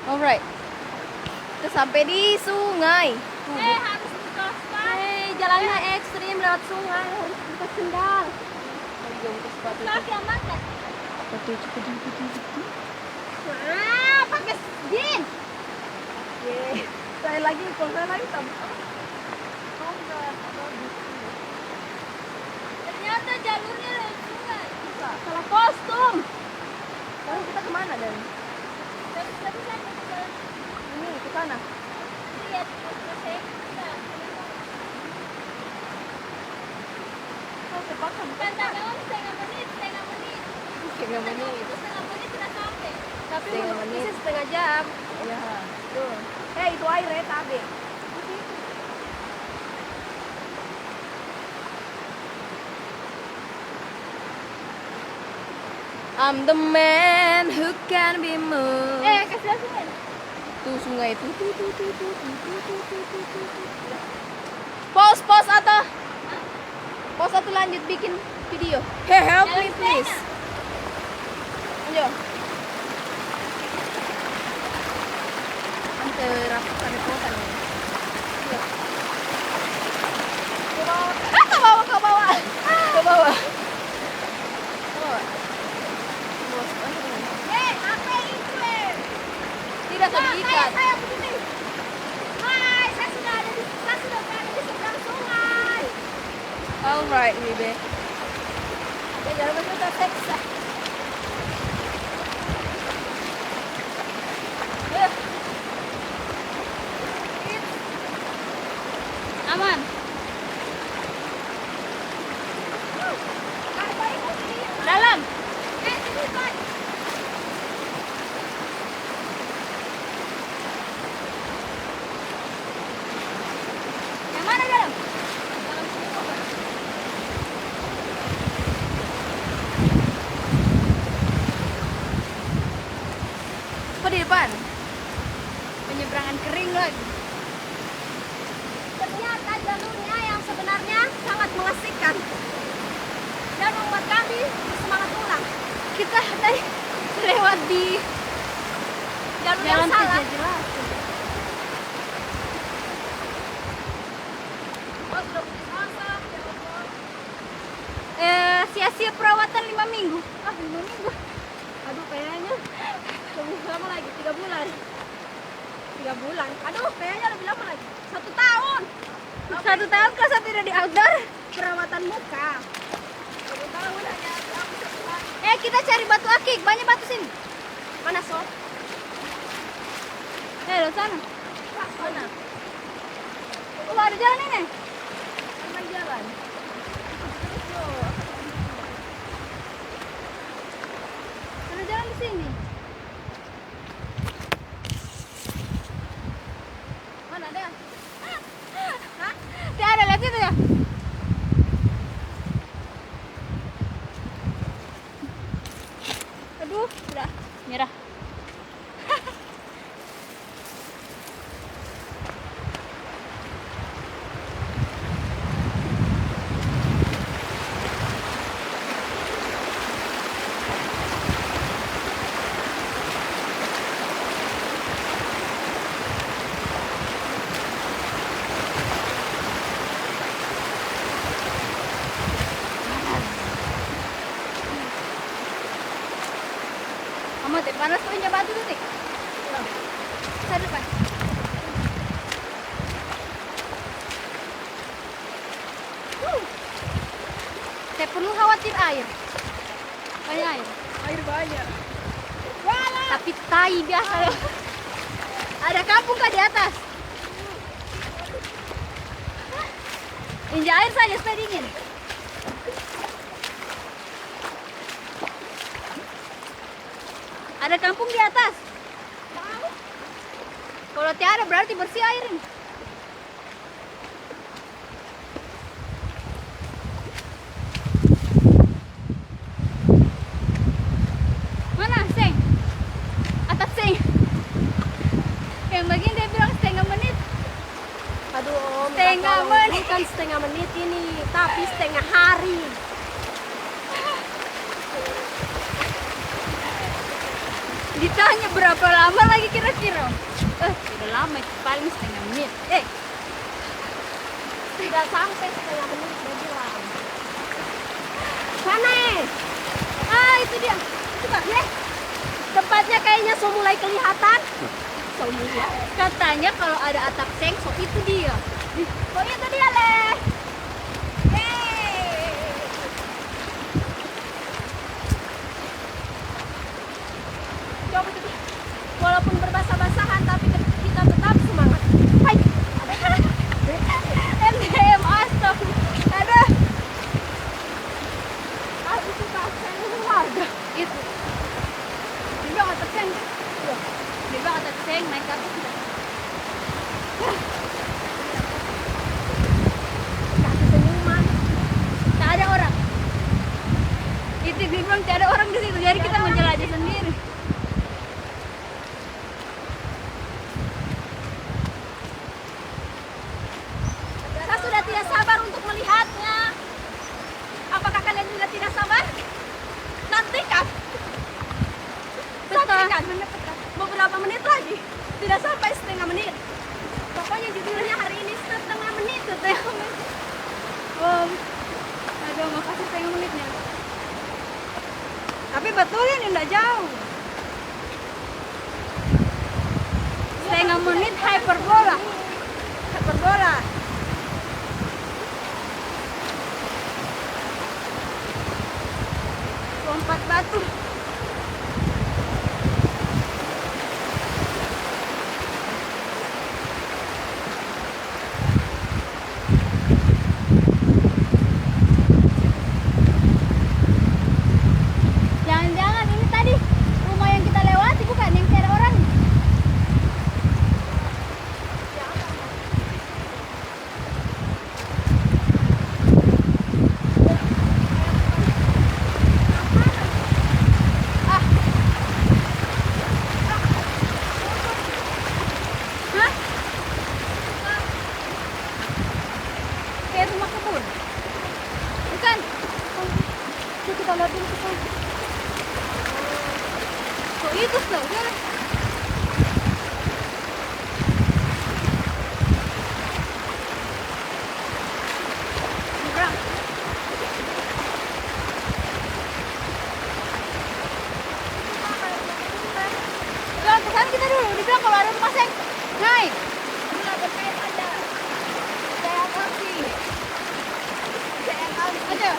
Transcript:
Alright. Kita sampai di sungai. Harus buka sepatu. Jalannya ekstrim lewat sungai. Harus buka sendal. Kaki aman kan? Pakai jin. Saya lagi, kalau saya lagi Ternyata jalurnya lewat sungai. salah kostum. Sekarang kita kemana dan? Tapi saya ke Ini ke sana. lihat saya. Oh, terpaksa bukan. Setengah menit. Setengah menit. Setengah menit sudah sampai. Tapi bisa setengah jam. Iya. Tuh. Itu airnya tabe. I'm the man who can be moved. Kasih lihat sungai. Tuh sungai itu. Pause atau? Pause atau lanjut bikin video. Hey, help me please. Ayo. Ante rapikan kota nih. Iya. Ke bawah. Ke bawah. Ke bawah. Ke bawah. Apa itu? Tidak terikat. Saya begini. Hai, saya sudah berada di seberang sungai. Alright, Ribe. Jangan lupa kita seksa. Aman. Dalam. Ini Pak. Yang mana dalam? Dalam semua. Apa di depan? Penyeberangan kering lagi. Ternyata jalurnya yang sebenarnya sangat mengasihkan dan membuat kami bersemangat pulang. Kita tadi lewat di Jalur yang salah. jelas. Oh, sudah putus asa. Ya Allah. Sia-sia perawatan 5 minggu. 5 minggu. Aduh, kayaknya lebih lama lagi 3 bulan. 3 bulan. Aduh, kayaknya lebih lama lagi. 1 tahun. 1 tahun kalau saya tidak di outdoor. Perawatan muka. 1 tahun hanya aku sebulan. Kita cari batu akik. Banyak batu sini. Mana sob? Di sana. Mana? Oh, ada jalan ini. Mana jalan? Ada jalan di sini. Mana ada? Tidak ada, lihat itu ya. Aduh, udah nyerah. Amat panas tuh injak batu tuh, Tik. Saya depan. Saya perlu khawatir air. Banyak air. Air banyak. Tapi tai biasa. Ada kampung kah di atas? Injak air saja supaya dingin. Ada kampung di atas. Kalau tiada berarti bersih air ini. Mana, Seng? Atas, Seng. Yang bagian dia bilang setengah menit. Aduh, Om. Setengah menit. Bukan setengah menit ini, tapi setengah hari. Ditanya berapa lama lagi kira-kira? Udah lama itu paling setengah menit. Tidak sampai setengah menit udah bilang. Mana itu dia. Coba lihat. Tempatnya kayaknya so mulai kelihatan. So mulai. Katanya kalau ada atap seng, so itu dia. Oh itu dia leh. Coba tuh. Walaupun berbasah-basahan tapi kita tetap semangat. Hai. MDM astagfirullah. Aduh. Itu pasang warga. Itu. Dia bilang atap seng. Dia bilang atap seng naik ke atas sudah. Kasih senyuman. Tak ada orang. Itu dia bilang tak ada orang di situ. Jadi kita menjelajah sendiri. Saya sudah tidak sabar untuk melihatnya. Apakah kalian juga tidak sabar? Nantikan. Nantikan. Beberapa menit lagi. Tidak sampai setengah menit. Pokoknya judulnya hari ini setengah menit. Setengah menit. Aduh, makasih setengah menitnya. Tapi betul ini enggak jauh. Setengah menit hyperbola. Hyperbola. Lompat batu. Jangan-jangan ini tadi rumah yang kita lewati bukan yang tidak ada orang. Hah? Kayak rumah kebun. Bukan. Yuk kita lihat dulu ke sana. Oh, itu tuh. Nyebrang. Jalan ke sana kita dulu. Dibilang kalau ada rumah seng. Naik. Bila berkait ada. Saya kasih. Saya kasih. Aja.